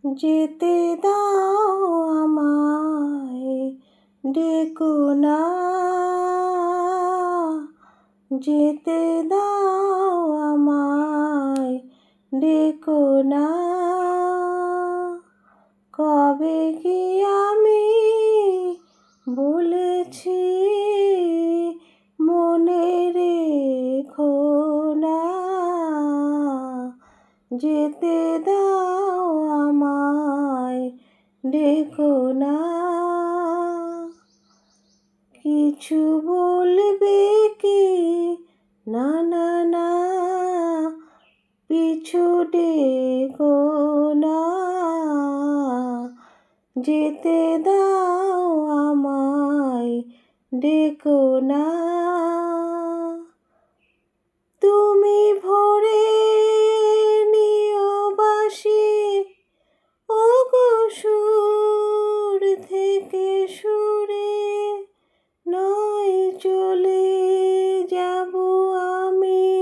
যেতে দাও আমায়, ডেকো না। যেতে দাও আমায়, ডেকো না। কবে কি আমি বলেছি মনে রেখো না। যেতে দাও আমায়, ডেকো না। কিছু বলবে কি না না না, পিছু ডেকো না। যেতে দাও আমায়, ডেকো না। তুমি ভরে নিও বাঁশি, ওগো সুর থেকে সুরে, নয় চলে যাব আমি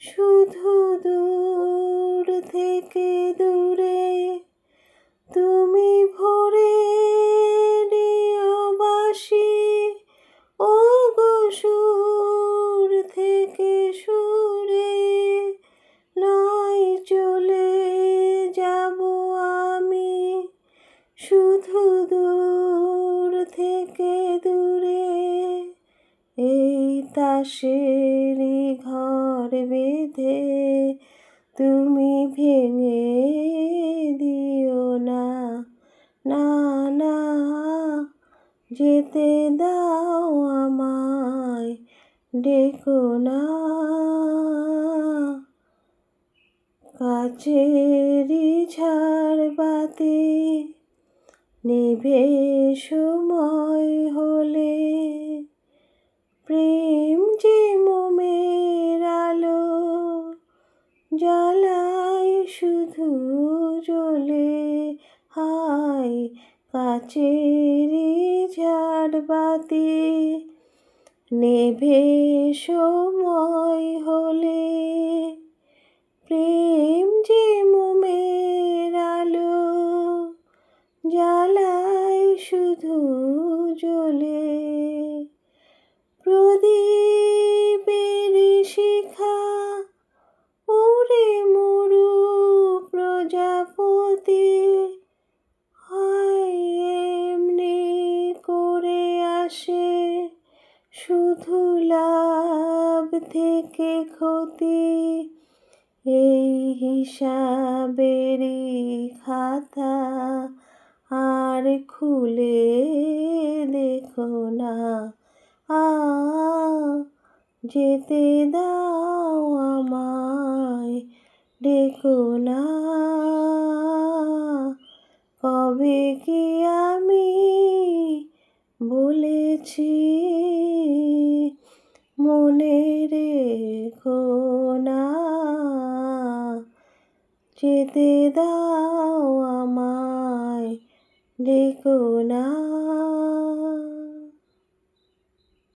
শুধু দূর থেকে দূরে। তুমি ভরে নিও বাঁশি, ওগো সুর থেকে সুরে, নয় চলে যাব আমি শুধু দূর থেকে দূরে। এই তাসেরই ঘর বেঁধে তুমি ভেঙে দিও না, না না। যেতে দাও আমায়, ডেকো না। কাচেরই ঝাড়বাতি নিভে সময় হলে, প্রেম যে মোমের আলো জ্বালায় শুধু জ্বলে। হায় কাচেরই ঝাড়বাতি নেভে সময় হলে, প্রেম যে মোমের আলো জ্বালায় শুধু জ্বলে। প্রদীপের শিখা উড়ে মরু প্রজাপতি, হয় এমনি করে আসে শুধু লাভ থেকে ক্ষতি। এই হিসাবেরই খাতা আর খুলে দেখো না। যেতে দাও আমায়, ডেকো না। কবে কি আমি বলেছি মনে রেখো না। যেতে দাও আমায়, ডেকো না।